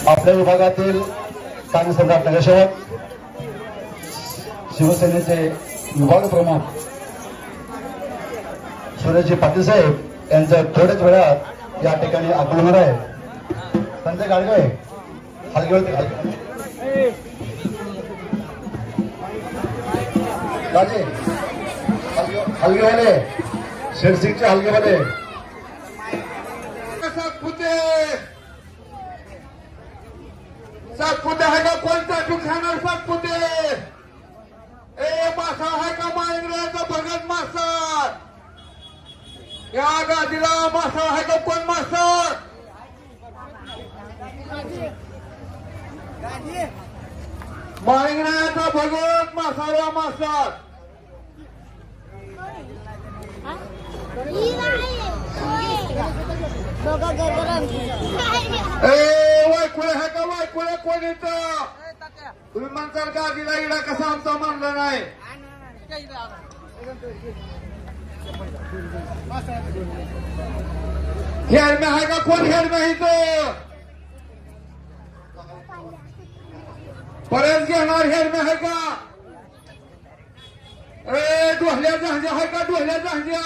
आपल्या विभागातील स्थानिक सम्राट नगरसेवक शिवसेनेचे विभाग प्रमुख सुरेशजी पाटील साहेब यांचं थोड्याच वेळात या ठिकाणी आगमन होणार आहे. संजय गाडगे हलगेवरती राजे हलगेवाले शेरसिंगचे हलगेवाले सातपुते आहे का कोणता ठिकाणार सातपुते ए मासा आहे का मांजराचा भगत मासा या गादीला मासा आहे का कोण मासा मांजराचा भगत मासाला मासा वायकुळे आहे का वायकुळे कोण येतं तुम्ही म्हणताल गादीला इडा कसा आमचा मानला नाही हेरमे आहे का कोण हेरमे इथं परत घेणार हेरमे आहे का ए डोहल्या जहांज्या आहे का डोहल्या जहांज्या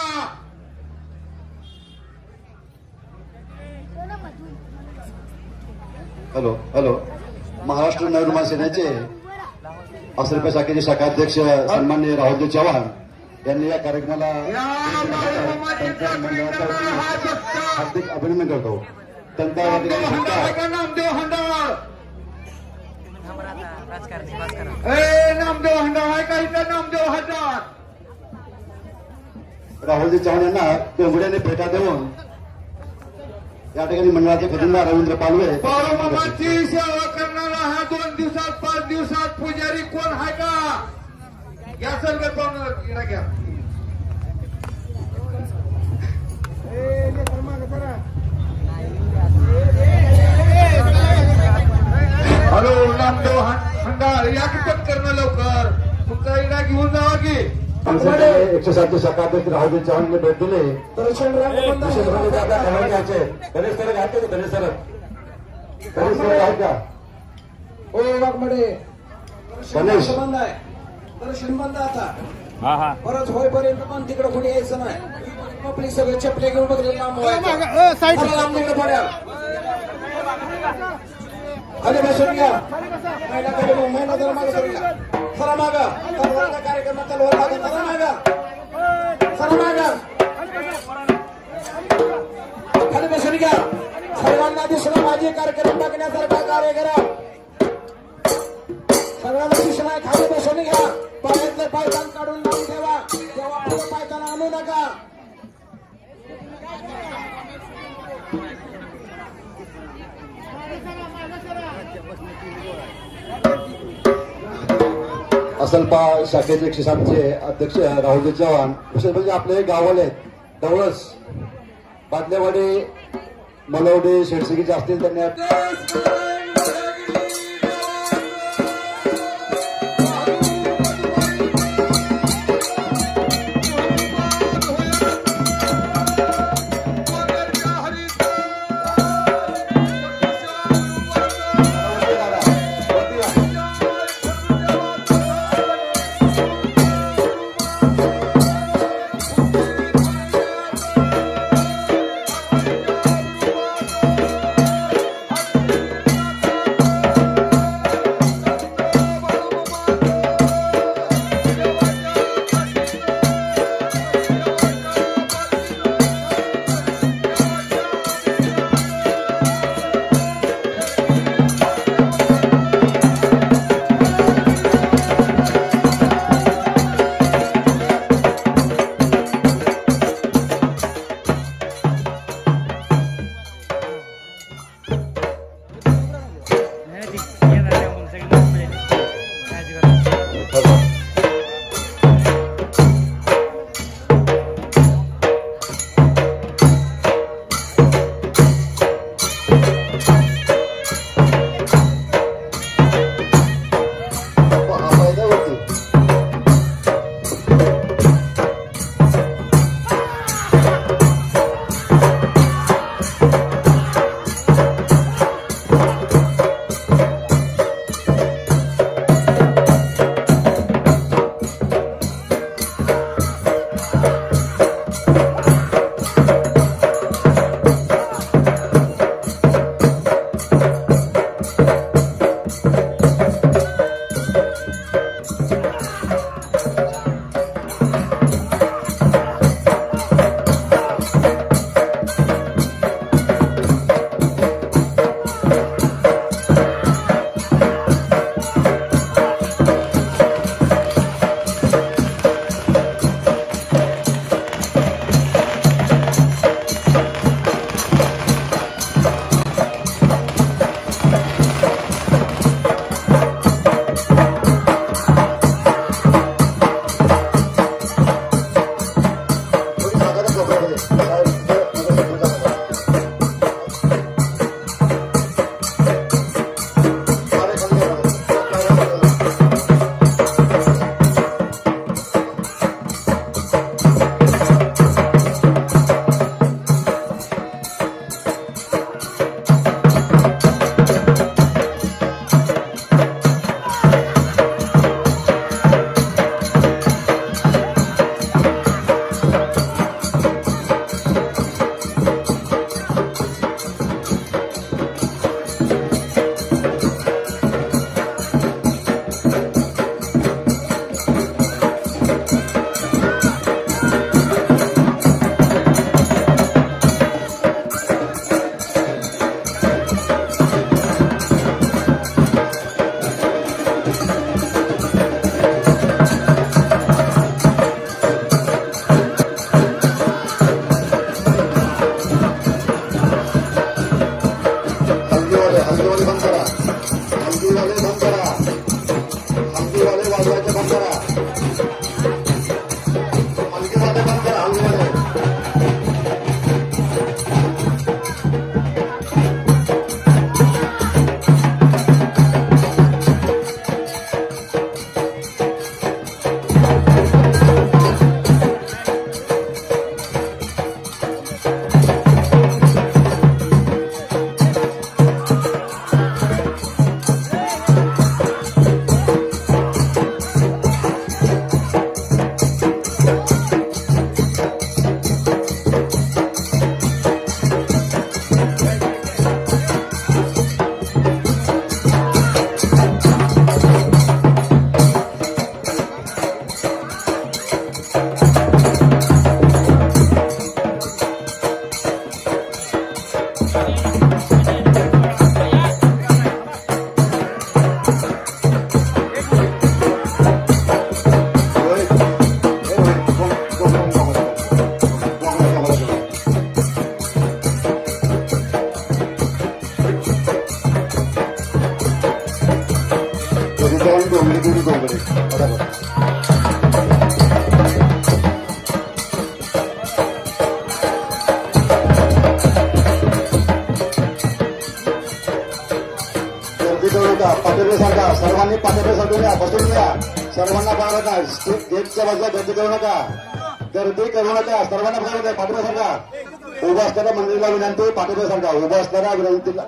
हॅलो हॅलो महाराष्ट्र नवनिर्माण सेनेचे अक्षरप्रिया शाखेचे शाखाध्यक्ष सन्माननीय राहुलजी चव्हाण यांनी या कार्यक्रमाला हार्दिक अभिनंदन करतो. नामदेव हंडाळ नामदेव हंडाळ आहे का इथं नामदेव हंडाळ राहुलजी चव्हाण यांना डोंगड्याने भेटा देऊन या ठिकाणी मंडळाचे खजिनदार रवींद्र पालवे बाळूमामाची सेवा करणारा हा 2 दिवसात 5 दिवसात पुजारी कोण आहे का घ्या सर पाहून घ्या हॅलो नामदेव हंडाळ या की पटकन लवकर तुमचा इडा घेऊन जावा की 107 शाखाध्यक्ष राहुलजी चव्हाणने भेट दिली. गणेश सर आहेत का ओ वाघमडे गणेश दर्शन बंद आता परत होईपर्यंत पण तिकडे कोणी यायचं नाही. आपली सगळे चपले घेऊन बघले लांब पड्या अरे बसून घ्या महिला जरा मागे सर सरा मागा कार्यक्रमात चालू होता सरा मागा सरा मागा खाली बसून घ्या. सर्वांना दिसलं माझे कार्यक्रम बघण्यासारखा कार्य करा. सगळ्यांना दिसलं आहे खाली बसून घ्या. पायातलं पायतान काढून लावून ठेवा. तेव्हा पुढे पायताना आणू नका. असलपा शाखेचे 107चे अध्यक्ष राहुलजी चव्हाण विशेष म्हणजे आपले गाववाले आहेत डवळस बादलेवाडी मलवडी शेडसिंगीचे असतील त्यांनी बंद करा, हलगीवाले बंद करा, हलगीवाले वाजवायचे बंद करा, हलगीवाले बंद करा, हलगीवाले. पाठवले सारखा सर्वांनी पाठवले सारखं बसून घ्या. सर्वांना पाहू नका, गेटच्या बाजूला गर्दी करू नका, गर्दी करू नका. सर्वांना पाठवले सारखा उभा असणाऱ्या मंडळीला विनंती, पाठवले सारखा उभा असणाऱ्या विनंतीला